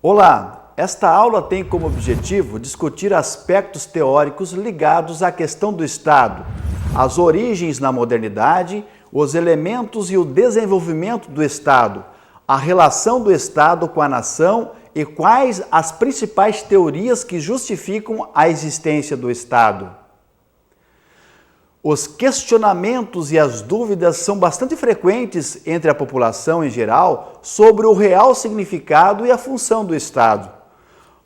Olá, esta aula tem como objetivo discutir aspectos teóricos ligados à questão do Estado, as origens na modernidade, os elementos e o desenvolvimento do Estado, a relação do Estado com a nação e quais as principais teorias que justificam a existência do Estado. Os questionamentos e as dúvidas são bastante frequentes entre a população em geral sobre o real significado e a função do Estado.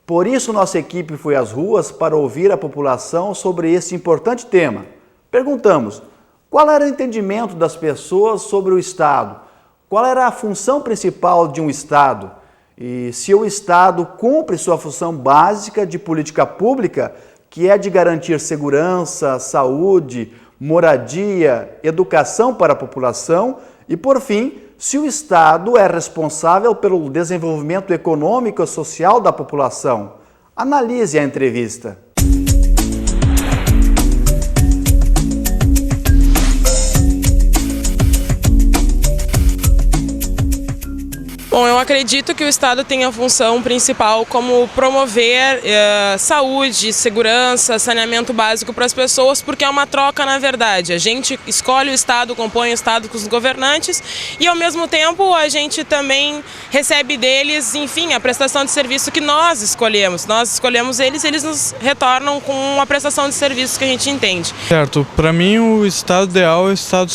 Por isso, nossa equipe foi às ruas para ouvir a população sobre esse importante tema. Perguntamos: qual era o entendimento das pessoas sobre o Estado? Qual era a função principal de um Estado? E se o Estado cumpre sua função básica de política pública, que é de garantir segurança, saúde, moradia, educação para a população e, por fim, se o Estado é responsável pelo desenvolvimento econômico e social da população. Analise a entrevista. Bom, eu acredito que o Estado tem a função principal como promover saúde, segurança, saneamento básico para as pessoas, porque é uma troca, na verdade. A gente escolhe o Estado, compõe o Estado com os governantes e, ao mesmo tempo, a gente também recebe deles, enfim, a prestação de serviço que nós escolhemos. Nós escolhemos eles e eles nos retornam com uma prestação de serviço que a gente entende. Certo. Para mim, o Estado ideal é o Estado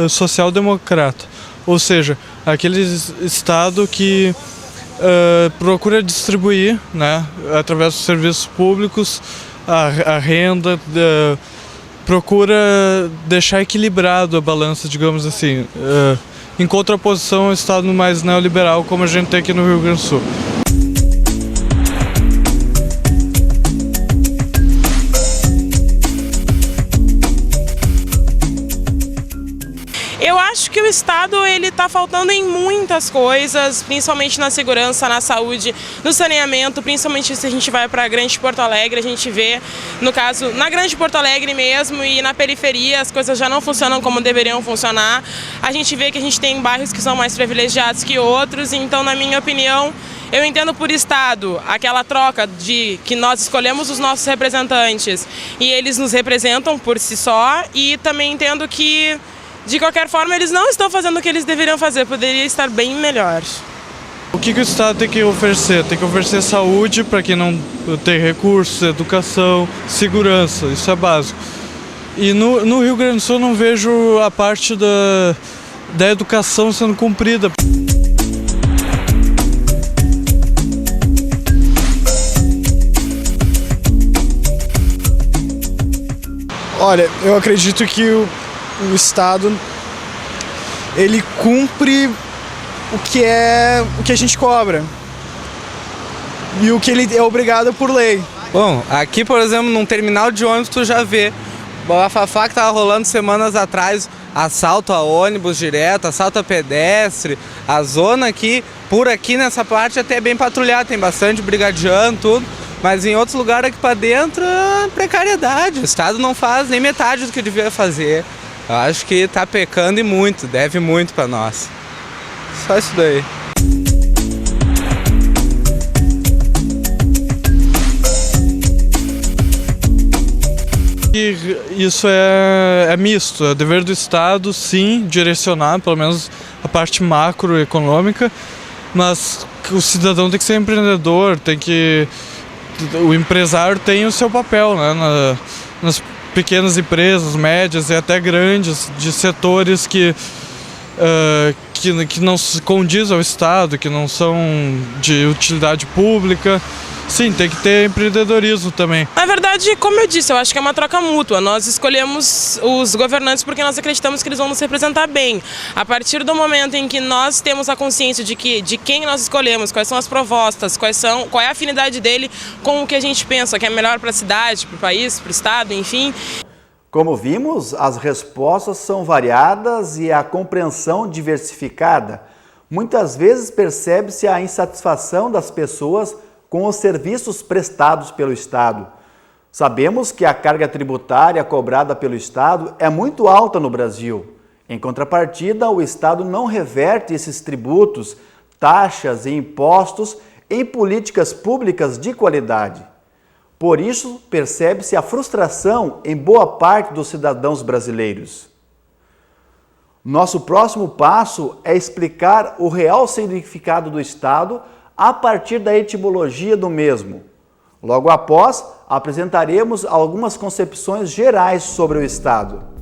social-democrata, ou seja, aquele Estado que procura distribuir, né, através dos serviços públicos, a renda, procura deixar equilibrado a balança, digamos assim, em contraposição ao Estado mais neoliberal, como a gente tem aqui no Rio Grande do Sul. Eu acho que o Estado está faltando em muitas coisas, principalmente na segurança, na saúde, no saneamento, principalmente se a gente vai para a Grande Porto Alegre, a gente vê, no caso, na Grande Porto Alegre mesmo e na periferia as coisas já não funcionam como deveriam funcionar. A gente vê que a gente tem bairros que são mais privilegiados que outros, então, na minha opinião, eu entendo por Estado aquela troca de que nós escolhemos os nossos representantes e eles nos representam por si só, e também entendo que, de qualquer forma, eles não estão fazendo o que eles deveriam fazer, poderia estar bem melhor. O que o Estado tem que oferecer? Tem que oferecer saúde para quem não tem recursos, educação, segurança, isso é básico. E no Rio Grande do Sul eu não vejo a parte da educação sendo cumprida. Olha, eu acredito que o Estado, ele cumpre o que a gente cobra e o que ele é obrigado por lei. Bom, aqui, por exemplo, num terminal de ônibus tu já vê o bafafá que tava rolando semanas atrás, assalto a ônibus direto, assalto a pedestre, a zona aqui, por aqui nessa parte até é bem patrulhada, tem bastante brigadiano, tudo. Mas em outros lugares aqui para dentro, precariedade. O Estado não faz nem metade do que devia fazer. Eu acho que está pecando e muito, deve muito para nós. Só isso daí. E isso é misto, é dever do Estado, sim, direcionar pelo menos a parte macroeconômica, mas o cidadão tem que ser empreendedor, o empresário tem o seu papel, né, nas pequenas empresas, médias e até grandes, de setores que não se condizem ao Estado, que não são de utilidade pública. Sim, tem que ter empreendedorismo também. Na verdade, como eu disse, eu acho que é uma troca mútua. Nós escolhemos os governantes porque nós acreditamos que eles vão nos representar bem. A partir do momento em que nós temos a consciência de quem nós escolhemos, quais são as propostas, qual é a afinidade dele com o que a gente pensa, que é melhor para a cidade, para o país, para o Estado, enfim. Como vimos, as respostas são variadas e a compreensão diversificada. Muitas vezes percebe-se a insatisfação das pessoas com os serviços prestados pelo Estado. Sabemos que a carga tributária cobrada pelo Estado é muito alta no Brasil. Em contrapartida, o Estado não reverte esses tributos, taxas e impostos em políticas públicas de qualidade. Por isso, percebe-se a frustração em boa parte dos cidadãos brasileiros. Nosso próximo passo é explicar o real significado do Estado a partir da etimologia do mesmo. Logo após, apresentaremos algumas concepções gerais sobre o Estado.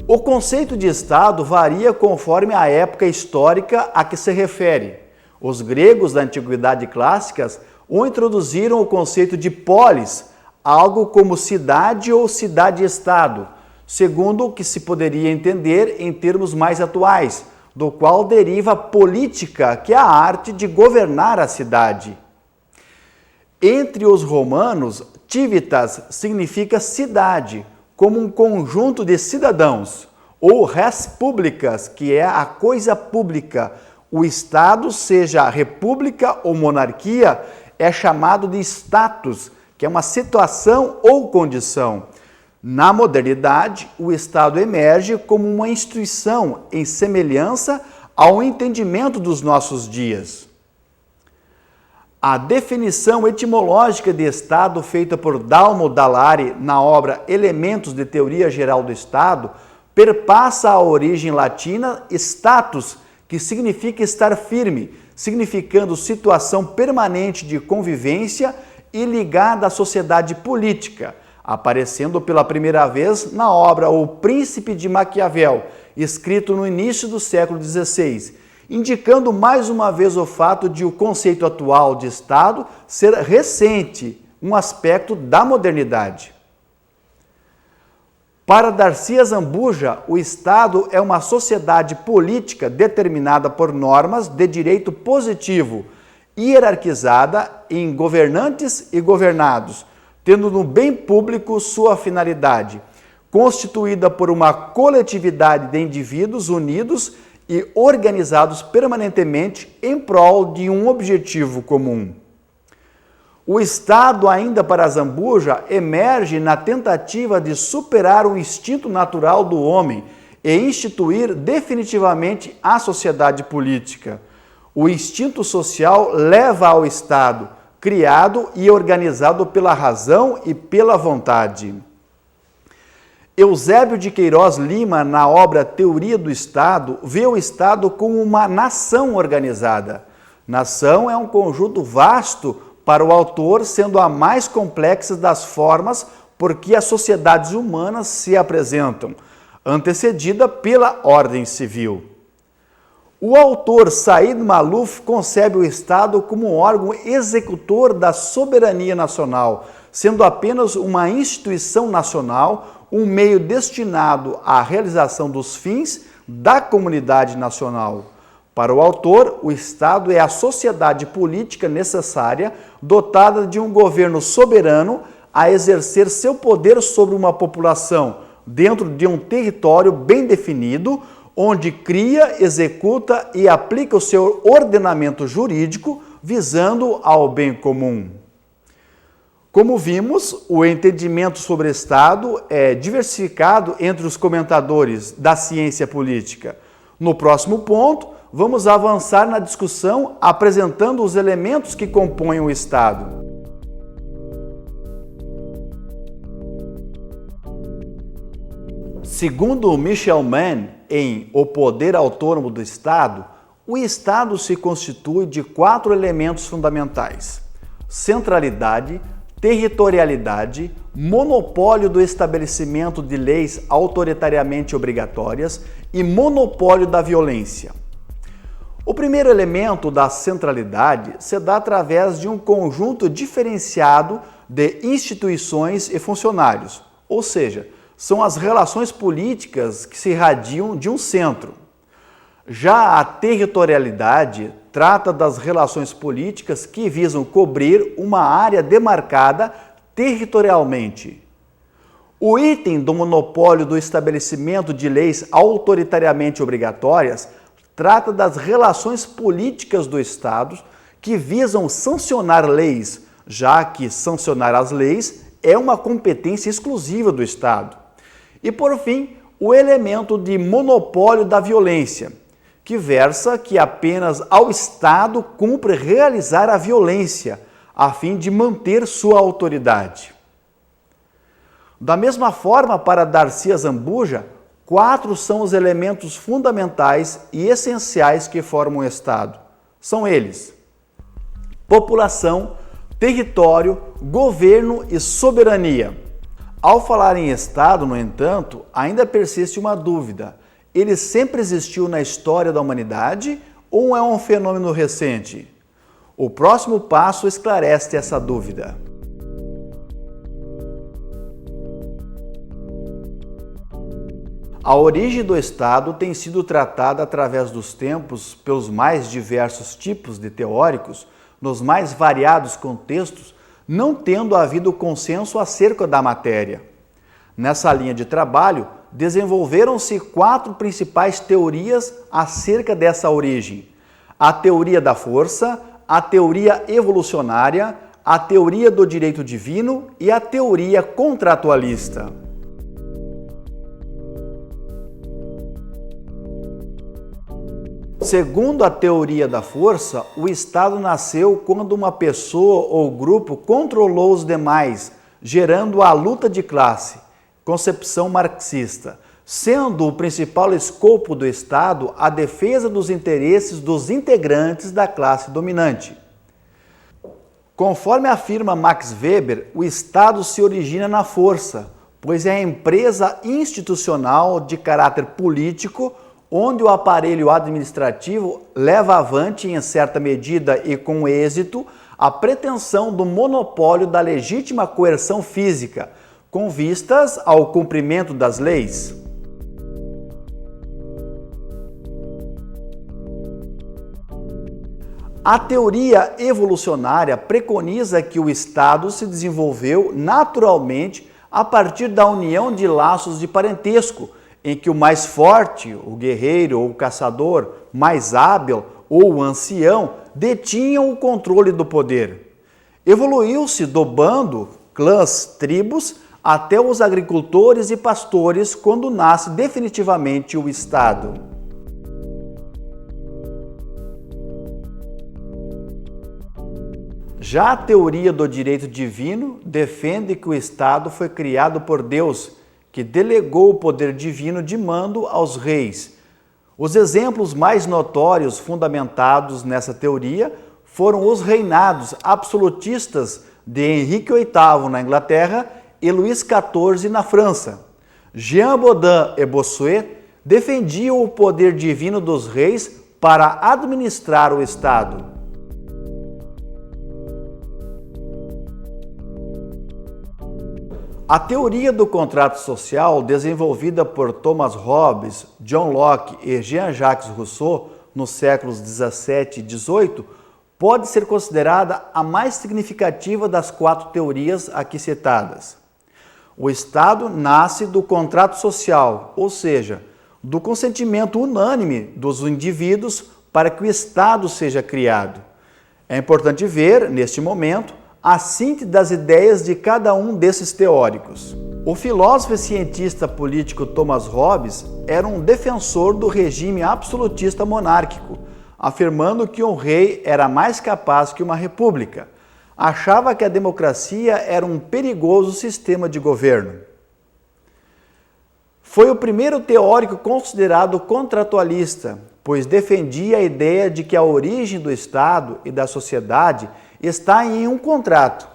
O conceito de Estado varia conforme a época histórica a que se refere. Os gregos da Antiguidade Clássica o introduziram o conceito de polis, algo como cidade ou cidade-estado, segundo o que se poderia entender em termos mais atuais, do qual deriva política, que é a arte de governar a cidade. Entre os romanos, civitas significa cidade, como um conjunto de cidadãos, ou res publicas, que é a coisa pública. O Estado, seja república ou monarquia, é chamado de status, que é uma situação ou condição. Na modernidade, o Estado emerge como uma instituição em semelhança ao entendimento dos nossos dias. A definição etimológica de Estado feita por Dalmo Dallari na obra Elementos de Teoria Geral do Estado perpassa a origem latina status, que significa estar firme, significando situação permanente de convivência e ligada à sociedade política, aparecendo pela primeira vez na obra O Príncipe de Maquiavel, escrito no início do século XVI, indicando mais uma vez o fato de o conceito atual de Estado ser recente, um aspecto da modernidade. Para Darcy Zambuja, o Estado é uma sociedade política determinada por normas de direito positivo, hierarquizada em governantes e governados, tendo no bem público sua finalidade, constituída por uma coletividade de indivíduos unidos e organizados permanentemente em prol de um objetivo comum. O Estado, ainda para Zambuja, emerge na tentativa de superar o instinto natural do homem e instituir definitivamente a sociedade política. O instinto social leva ao Estado, criado e organizado pela razão e pela vontade. Eusébio de Queiroz Lima, na obra Teoria do Estado, vê o Estado como uma nação organizada. Nação é um conjunto vasto para o autor, sendo a mais complexa das formas por que as sociedades humanas se apresentam, antecedida pela ordem civil. O autor Said Malouf concebe o Estado como um órgão executor da soberania nacional, sendo apenas uma instituição nacional, um meio destinado à realização dos fins da comunidade nacional. Para o autor, o Estado é a sociedade política necessária, dotada de um governo soberano a exercer seu poder sobre uma população, dentro de um território bem definido, onde cria, executa e aplica o seu ordenamento jurídico, visando ao bem comum. Como vimos, o entendimento sobre Estado é diversificado entre os comentadores da ciência política. No próximo ponto, vamos avançar na discussão apresentando os elementos que compõem o Estado. Segundo Michel Mann, em O Poder Autônomo do Estado, o Estado se constitui de 4 elementos fundamentais: centralidade, territorialidade, monopólio do estabelecimento de leis autoritariamente obrigatórias e monopólio da violência. O primeiro elemento da centralidade se dá através de um conjunto diferenciado de instituições e funcionários, ou seja, são as relações políticas que se irradiam de um centro. Já a territorialidade trata das relações políticas que visam cobrir uma área demarcada territorialmente. O item do monopólio do estabelecimento de leis autoritariamente obrigatórias trata das relações políticas do Estado que visam sancionar leis, já que sancionar as leis é uma competência exclusiva do Estado. E, por fim, o elemento de monopólio da violência, que versa que apenas ao Estado cumpre realizar a violência, a fim de manter sua autoridade. Da mesma forma, para Darcy Azambuja, 4 são os elementos fundamentais e essenciais que formam o Estado. São eles: população, território, governo e soberania. Ao falar em Estado, no entanto, ainda persiste uma dúvida. Ele sempre existiu na história da humanidade ou é um fenômeno recente? O próximo passo esclarece essa dúvida. A origem do Estado tem sido tratada através dos tempos pelos mais diversos tipos de teóricos, nos mais variados contextos, não tendo havido consenso acerca da matéria. Nessa linha de trabalho, desenvolveram-se 4 principais teorias acerca dessa origem: a teoria da força, a teoria evolucionária, a teoria do direito divino e a teoria contratualista. Segundo a teoria da força, o Estado nasceu quando uma pessoa ou grupo controlou os demais, gerando a luta de classe, concepção marxista, sendo o principal escopo do Estado a defesa dos interesses dos integrantes da classe dominante. Conforme afirma Max Weber, o Estado se origina na força, pois é a empresa institucional de caráter político onde o aparelho administrativo leva avante, em certa medida e com êxito, a pretensão do monopólio da legítima coerção física, com vistas ao cumprimento das leis. A teoria evolucionária preconiza que o Estado se desenvolveu naturalmente a partir da união de laços de parentesco, em que o mais forte, o guerreiro ou o caçador, mais hábil ou o ancião, detinham o controle do poder. Evoluiu-se do bando, clãs, tribos, até os agricultores e pastores, quando nasce definitivamente o Estado. Já a teoria do direito divino defende que o Estado foi criado por Deus, que delegou o poder divino de mando aos reis. Os exemplos mais notórios fundamentados nessa teoria foram os reinados absolutistas de Henrique VIII na Inglaterra e Luís XIV na França. Jean Bodin e Bossuet defendiam o poder divino dos reis para administrar o Estado. A teoria do contrato social, desenvolvida por Thomas Hobbes, John Locke e Jean-Jacques Rousseau nos séculos 17 e 18, pode ser considerada a mais significativa das 4 teorias aqui citadas. O Estado nasce do contrato social, ou seja, do consentimento unânime dos indivíduos para que o Estado seja criado. É importante ver, neste momento, a síntese das ideias de cada um desses teóricos. O filósofo e cientista político Thomas Hobbes era um defensor do regime absolutista monárquico, afirmando que um rei era mais capaz que uma república. Achava que a democracia era um perigoso sistema de governo. Foi o primeiro teórico considerado contratualista, pois defendia a ideia de que a origem do Estado e da sociedade está em um contrato.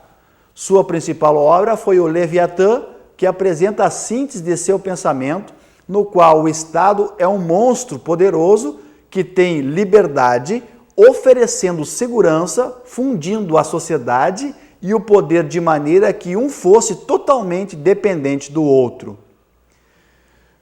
Sua principal obra foi o Leviatã, que apresenta a síntese de seu pensamento, no qual o Estado é um monstro poderoso que tem liberdade, oferecendo segurança, fundindo a sociedade e o poder de maneira que um fosse totalmente dependente do outro.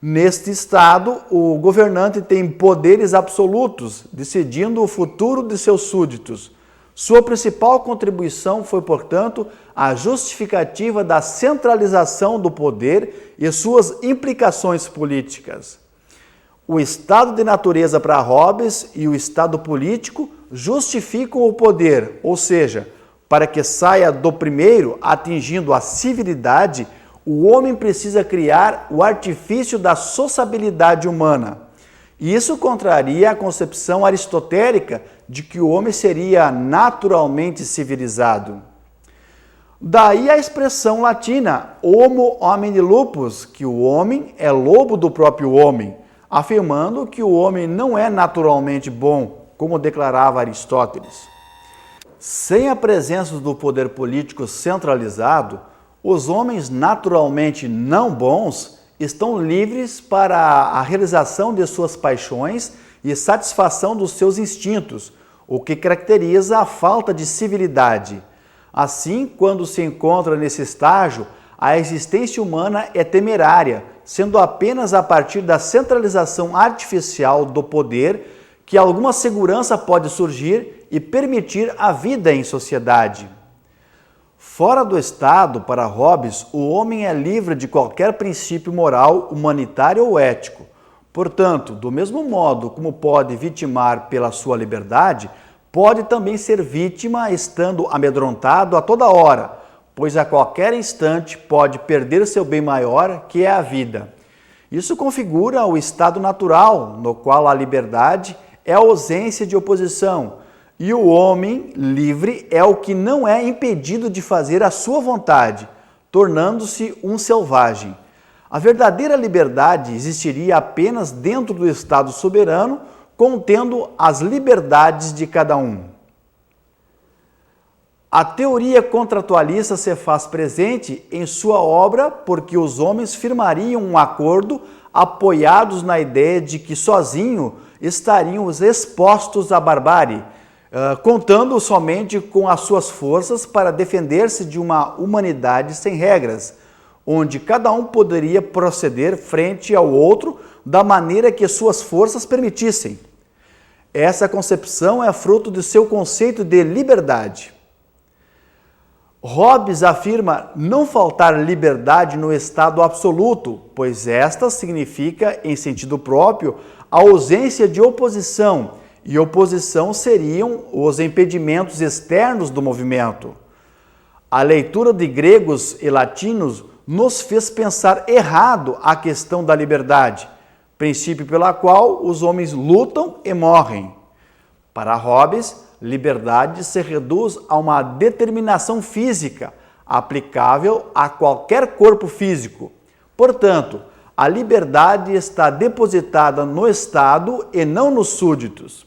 Neste Estado, o governante tem poderes absolutos, decidindo o futuro de seus súditos. Sua principal contribuição foi, portanto, a justificativa da centralização do poder e suas implicações políticas. O estado de natureza para Hobbes e o estado político justificam o poder, ou seja, para que saia do primeiro, atingindo a civilidade, o homem precisa criar o artifício da sociabilidade humana. E isso contraria a concepção aristotélica de que o homem seria naturalmente civilizado. Daí a expressão latina homo homini lupus, que o homem é lobo do próprio homem, afirmando que o homem não é naturalmente bom, como declarava Aristóteles. Sem a presença do poder político centralizado, os homens naturalmente não bons estão livres para a realização de suas paixões e satisfação dos seus instintos, o que caracteriza a falta de civilidade. Assim, quando se encontra nesse estágio, a existência humana é temerária, sendo apenas a partir da centralização artificial do poder que alguma segurança pode surgir e permitir a vida em sociedade. Fora do Estado, para Hobbes, o homem é livre de qualquer princípio moral, humanitário ou ético. Portanto, do mesmo modo como pode vitimar pela sua liberdade, pode também ser vítima estando amedrontado a toda hora, pois a qualquer instante pode perder seu bem maior, que é a vida. Isso configura o estado natural, no qual a liberdade é a ausência de oposição, e o homem livre é o que não é impedido de fazer a sua vontade, tornando-se um selvagem. A verdadeira liberdade existiria apenas dentro do Estado soberano, contendo as liberdades de cada um. A teoria contratualista se faz presente em sua obra porque os homens firmariam um acordo apoiados na ideia de que sozinhos estariam expostos à barbárie, contando somente com as suas forças para defender-se de uma humanidade sem regras, onde cada um poderia proceder frente ao outro da maneira que suas forças permitissem. Essa concepção é fruto de seu conceito de liberdade. Hobbes afirma não faltar liberdade no estado absoluto, pois esta significa, em sentido próprio, a ausência de oposição, e oposição seriam os impedimentos externos do movimento. A leitura de gregos e latinos nos fez pensar errado a questão da liberdade, princípio pela qual os homens lutam e morrem. Para Hobbes, liberdade se reduz a uma determinação física, aplicável a qualquer corpo físico. Portanto, a liberdade está depositada no Estado e não nos súditos.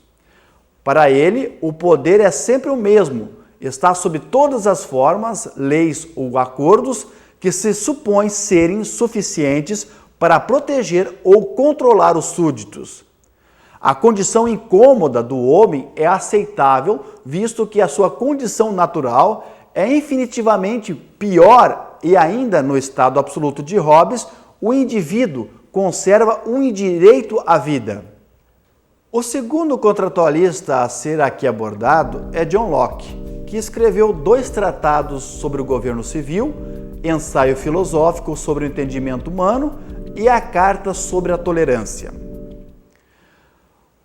Para ele, o poder é sempre o mesmo, está sob todas as formas, leis ou acordos que se supõem serem suficientes para proteger ou controlar os súditos. A condição incômoda do homem é aceitável, visto que a sua condição natural é infinitivamente pior e ainda no estado absoluto de Hobbes, o indivíduo conserva um direito à vida. O segundo contratualista a ser aqui abordado é John Locke, que escreveu 2 tratados sobre o governo civil, Ensaio filosófico sobre o entendimento humano e a Carta sobre a tolerância.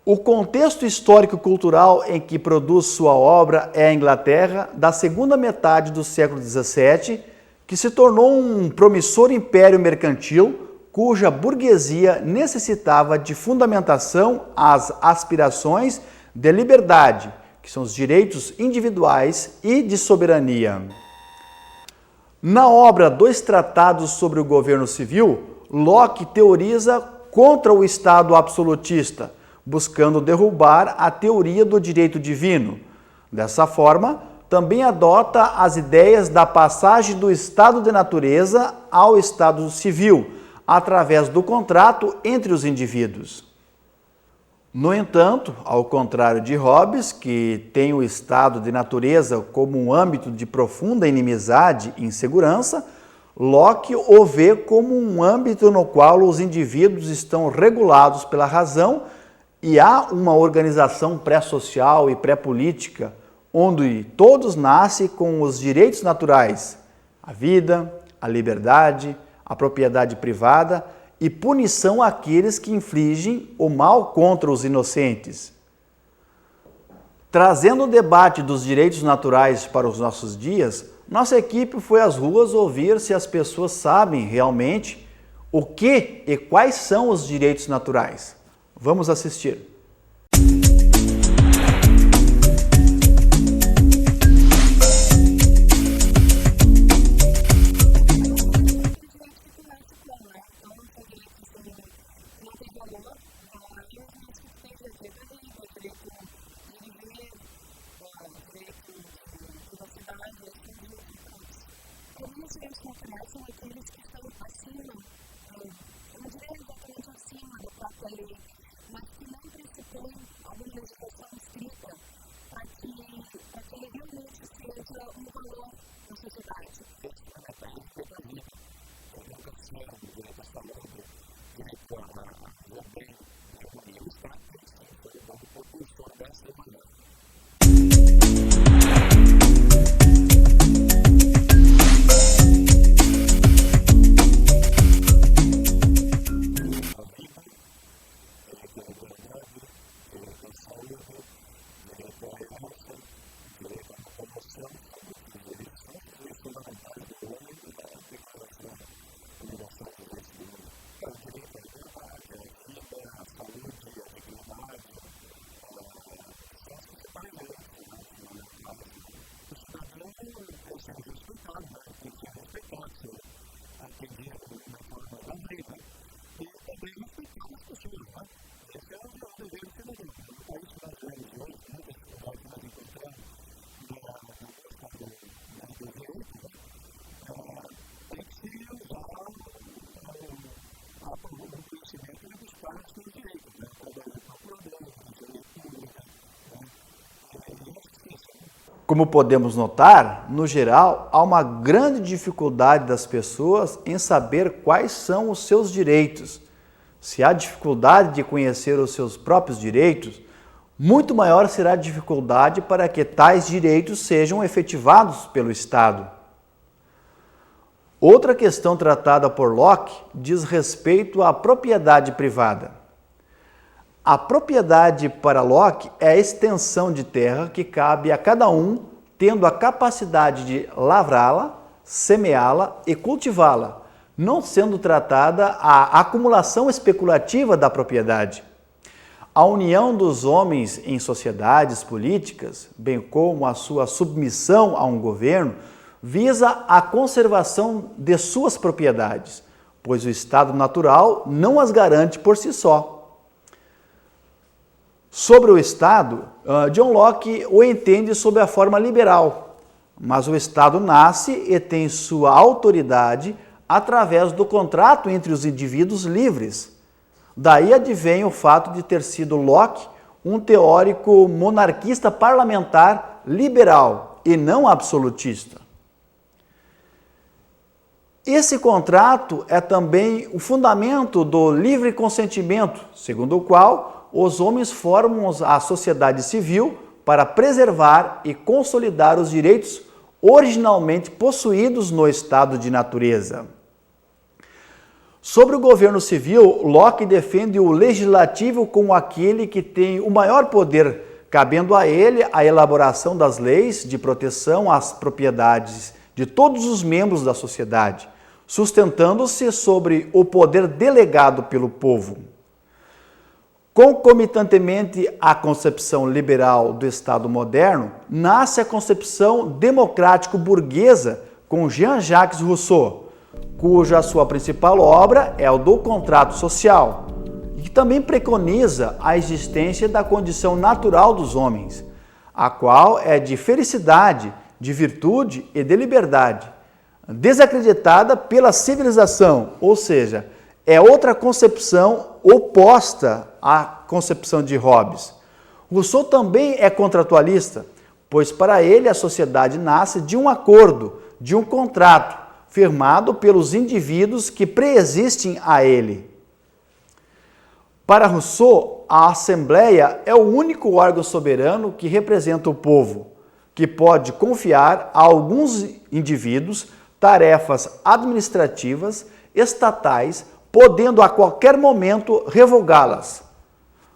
O contexto histórico-cultural em que produz sua obra é a Inglaterra da segunda metade do século XVII, que se tornou um promissor império mercantil, cuja burguesia necessitava de fundamentação às aspirações de liberdade, que são os direitos individuais, e de soberania. Na obra 2 Tratados sobre o Governo Civil, Locke teoriza contra o Estado absolutista, buscando derrubar a teoria do direito divino. Dessa forma, também adota as ideias da passagem do estado de natureza ao estado civil, através do contrato entre os indivíduos. No entanto, ao contrário de Hobbes, que tem o estado de natureza como um âmbito de profunda inimizade e insegurança, Locke o vê como um âmbito no qual os indivíduos estão regulados pela razão e há uma organização pré-social e pré-política, onde todos nascem com os direitos naturais, a vida, a liberdade, a propriedade privada e punição àqueles que infligem o mal contra os inocentes. Trazendo o debate dos direitos naturais para os nossos dias, nossa equipe foi às ruas ouvir se as pessoas sabem realmente o que e quais são os direitos naturais. Vamos assistir. Alguns direitos naturais são aqueles que estão acima, não diria exatamente acima da própria lei, mas que não pressupõem alguma legislação escrita para que ele realmente seja um valor na sociedade. Como podemos notar, no geral, há uma grande dificuldade das pessoas em saber quais são os seus direitos. Se há dificuldade de conhecer os seus próprios direitos, muito maior será a dificuldade para que tais direitos sejam efetivados pelo Estado. Outra questão tratada por Locke diz respeito à propriedade privada. A propriedade para Locke é a extensão de terra que cabe a cada um, tendo a capacidade de lavrá-la, semeá-la e cultivá-la, não sendo tratada a acumulação especulativa da propriedade. A união dos homens em sociedades políticas, bem como a sua submissão a um governo, visa a conservação de suas propriedades, pois o estado natural não as garante por si só. Sobre o Estado, John Locke o entende sob a forma liberal, mas o Estado nasce e tem sua autoridade através do contrato entre os indivíduos livres. Daí advém o fato de ter sido Locke um teórico monarquista parlamentar liberal e não absolutista. Esse contrato é também o fundamento do livre consentimento, segundo o qual os homens formam a sociedade civil para preservar e consolidar os direitos originalmente possuídos no estado de natureza. Sobre o governo civil, Locke defende o legislativo como aquele que tem o maior poder, cabendo a ele a elaboração das leis de proteção às propriedades de todos os membros da sociedade, sustentando-se sobre o poder delegado pelo povo. Concomitantemente à concepção liberal do Estado moderno, nasce a concepção democrático-burguesa com Jean-Jacques Rousseau, cuja sua principal obra é o do Contrato Social, e que também preconiza a existência da condição natural dos homens, a qual é de felicidade, de virtude e de liberdade, desacreditada pela civilização, ou seja, é outra concepção oposta à concepção de Hobbes. Rousseau também é contratualista, pois para ele a sociedade nasce de um acordo, de um contrato, firmado pelos indivíduos que preexistem a ele. Para Rousseau, a Assembleia é o único órgão soberano que representa o povo, que pode confiar a alguns indivíduos tarefas administrativas, estatais, podendo a qualquer momento revogá-las.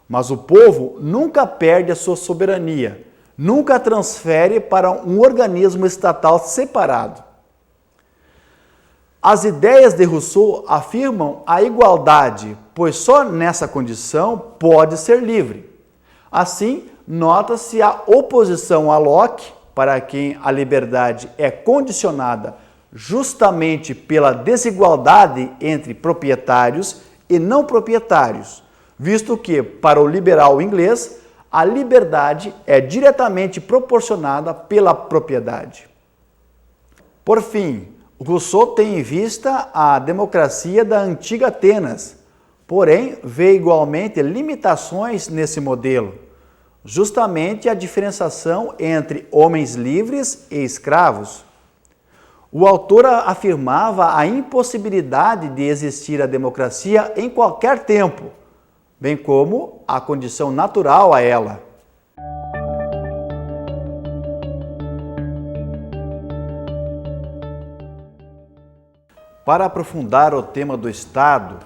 Mas o povo nunca perde a sua soberania, nunca transfere para um organismo estatal separado. As ideias de Rousseau afirmam a igualdade, pois só nessa condição pode ser livre. Assim, nota-se a oposição a Locke, para quem a liberdade é condicionada justamente pela desigualdade entre proprietários e não proprietários, visto que, para o liberal inglês, a liberdade é diretamente proporcionada pela propriedade. Por fim, Rousseau tem em vista a democracia da antiga Atenas, porém vê igualmente limitações nesse modelo, justamente a diferenciação entre homens livres e escravos. O autor afirmava a impossibilidade de existir a democracia em qualquer tempo, bem como a condição natural a ela. Para aprofundar o tema do Estado,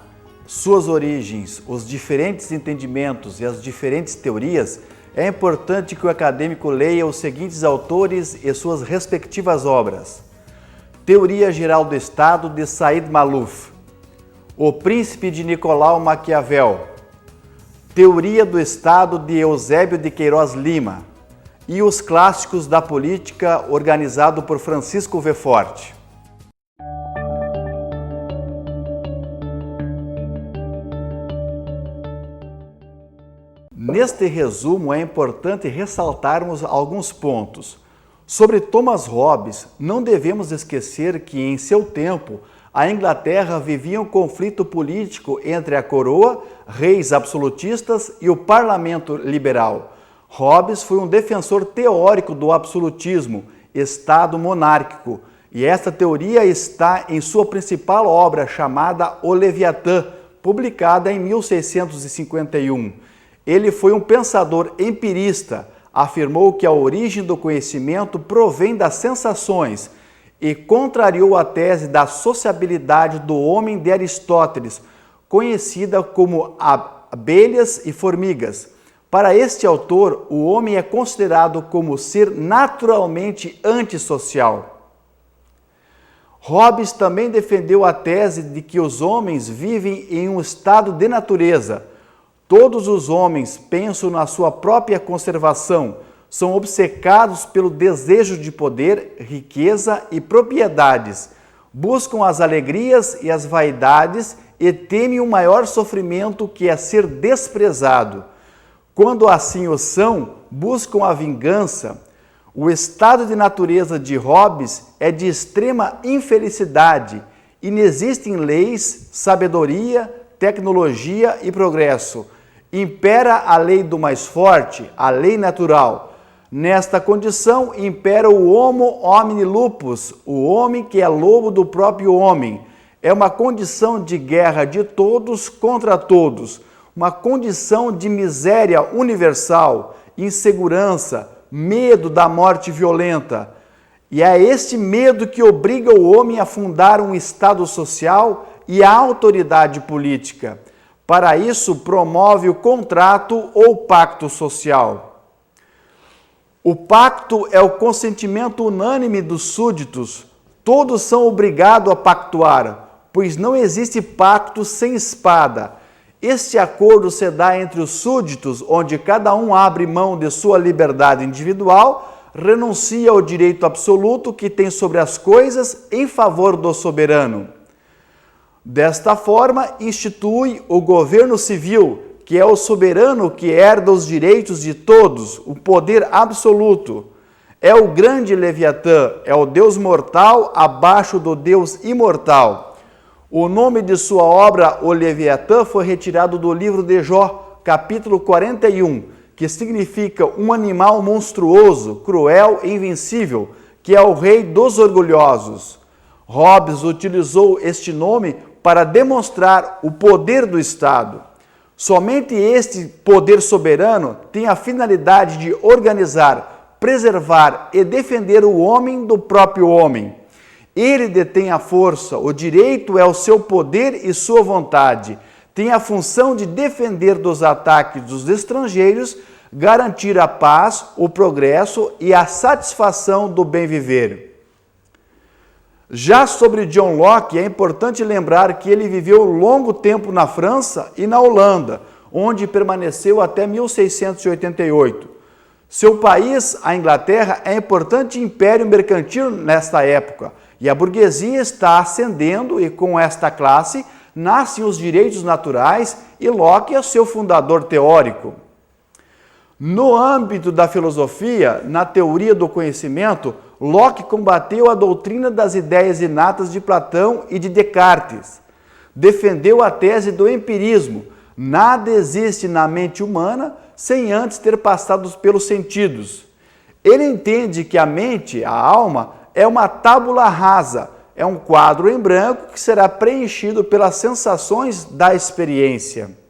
suas origens, os diferentes entendimentos e as diferentes teorias, é importante que o acadêmico leia os seguintes autores e suas respectivas obras: Teoria Geral do Estado, de Said Malouf; O Príncipe, de Nicolau Maquiavel; Teoria do Estado, de Eusébio de Queiroz Lima; e Os Clássicos da Política, organizado por Francisco V. Forte. Neste resumo, é importante ressaltarmos alguns pontos. Sobre Thomas Hobbes, não devemos esquecer que, em seu tempo, a Inglaterra vivia um conflito político entre a coroa, reis absolutistas, e o parlamento liberal. Hobbes foi um defensor teórico do absolutismo, Estado monárquico, e esta teoria está em sua principal obra chamada O Leviatã, publicada em 1651. Ele foi um pensador empirista, afirmou que a origem do conhecimento provém das sensações e contrariou a tese da sociabilidade do homem de Aristóteles, conhecida como abelhas e formigas. Para este autor, o homem é considerado como ser naturalmente antissocial. Hobbes também defendeu a tese de que os homens vivem em um estado de natureza. Todos os homens pensam na sua própria conservação, são obcecados pelo desejo de poder, riqueza e propriedades, buscam as alegrias e as vaidades e temem o maior sofrimento, que é ser desprezado. Quando assim o são, buscam a vingança. O estado de natureza de Hobbes é de extrema infelicidade. Inexistem leis, sabedoria, tecnologia e progresso. Impera a lei do mais forte, a lei natural. Nesta condição, impera o homo homini lupus, o homem que é lobo do próprio homem. É uma condição de guerra de todos contra todos, uma condição de miséria universal, insegurança, medo da morte violenta. E é este medo que obriga o homem a fundar um Estado social e a autoridade política. Para isso, promove o contrato ou pacto social. O pacto é o consentimento unânime dos súditos. Todos são obrigados a pactuar, pois não existe pacto sem espada. Este acordo se dá entre os súditos, onde cada um abre mão de sua liberdade individual, renuncia ao direito absoluto que tem sobre as coisas em favor do soberano. Desta forma, institui o governo civil, que é o soberano que herda os direitos de todos, o poder absoluto. É o grande Leviatã, é o Deus mortal abaixo do Deus imortal. O nome de sua obra, O Leviatã, foi retirado do livro de Jó, capítulo 41, que significa um animal monstruoso, cruel e invencível, que é o rei dos orgulhosos. Hobbes utilizou este nome para demonstrar o poder do Estado. Somente este poder soberano tem a finalidade de organizar, preservar e defender o homem do próprio homem. Ele detém a força, o direito é o seu poder e sua vontade. Tem a função de defender dos ataques dos estrangeiros, garantir a paz, o progresso e a satisfação do bem viver. Já sobre John Locke, é importante lembrar que ele viveu longo tempo na França e na Holanda, onde permaneceu até 1688. Seu país, a Inglaterra, é importante império mercantil nesta época, e a burguesia está ascendendo e com esta classe nascem os direitos naturais e Locke é seu fundador teórico. No âmbito da filosofia, na teoria do conhecimento, Locke combateu a doutrina das ideias inatas de Platão e de Descartes. Defendeu a tese do empirismo. Nada existe na mente humana sem antes ter passado pelos sentidos. Ele entende que a mente, a alma, é uma tábula rasa, é um quadro em branco que será preenchido pelas sensações da experiência.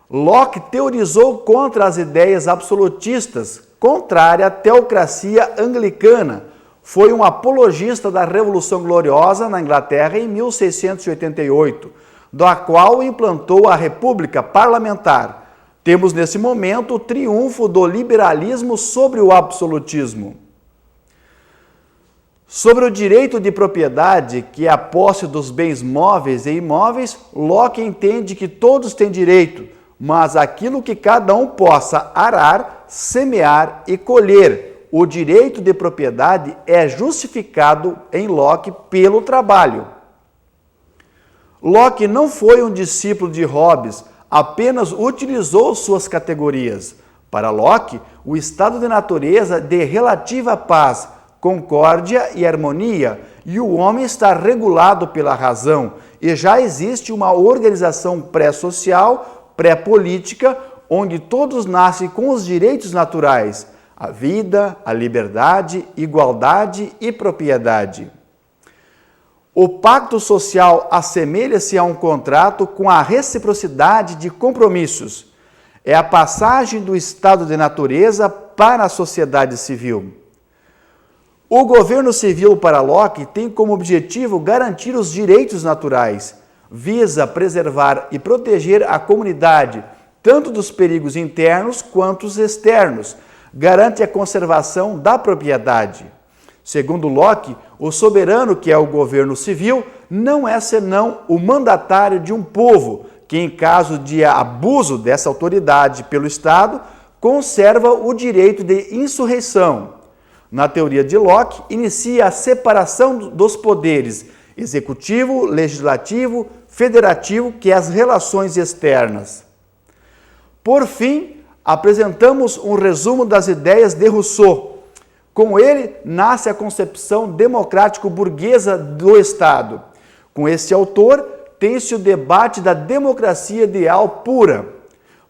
Locke teorizou contra as ideias absolutistas, contrária à teocracia anglicana. Foi um apologista da Revolução Gloriosa na Inglaterra em 1688, da qual implantou a República Parlamentar. Temos nesse momento o triunfo do liberalismo sobre o absolutismo. Sobre o direito de propriedade, que é a posse dos bens móveis e imóveis, Locke entende que todos têm direito, mas aquilo que cada um possa arar, semear e colher. O direito de propriedade é justificado em Locke pelo trabalho. Locke não foi um discípulo de Hobbes, apenas utilizou suas categorias. Para Locke, o estado de natureza de relativa paz, concórdia e harmonia, e o homem está regulado pela razão, e já existe uma organização pré-social, pré-política, onde todos nascem com os direitos naturais, a vida, a liberdade, igualdade e propriedade. O pacto social assemelha-se a um contrato com a reciprocidade de compromissos. É a passagem do estado de natureza para a sociedade civil. O governo civil para Locke tem como objetivo garantir os direitos naturais, visa preservar e proteger a comunidade, tanto dos perigos internos quanto os externos, garante a conservação da propriedade. Segundo Locke, o soberano, que é o governo civil, não é senão o mandatário de um povo, que em caso de abuso dessa autoridade pelo Estado, conserva o direito de insurreição. Na teoria de Locke, inicia a separação dos poderes executivo, legislativo, federativo, que é as relações externas. Por fim, apresentamos um resumo das ideias de Rousseau. Com ele, nasce a concepção democrático-burguesa do Estado. Com este autor, tem-se o debate da democracia ideal pura.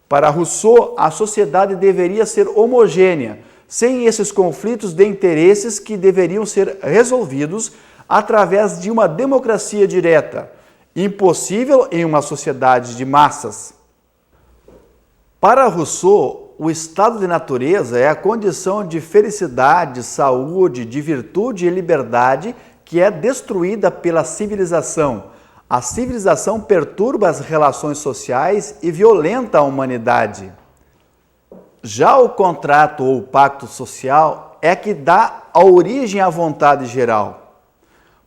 Para Rousseau, a sociedade deveria ser homogênea, sem esses conflitos de interesses que deveriam ser resolvidos através de uma democracia direta, impossível em uma sociedade de massas. Para Rousseau, o estado de natureza é a condição de felicidade, saúde, de virtude e liberdade que é destruída pela civilização. A civilização perturba as relações sociais e violenta a humanidade. Já o contrato ou pacto social é que dá a origem à vontade geral.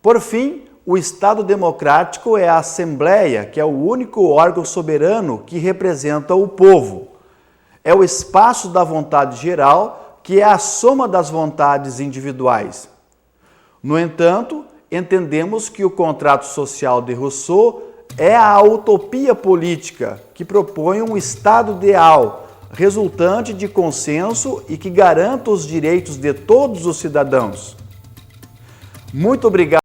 Por fim, o Estado democrático é a Assembleia, que é o único órgão soberano que representa o povo. É o espaço da vontade geral, que é a soma das vontades individuais. No entanto, entendemos que o contrato social de Rousseau é a utopia política, que propõe um Estado ideal, resultante de consenso e que garanta os direitos de todos os cidadãos. Muito obrigado.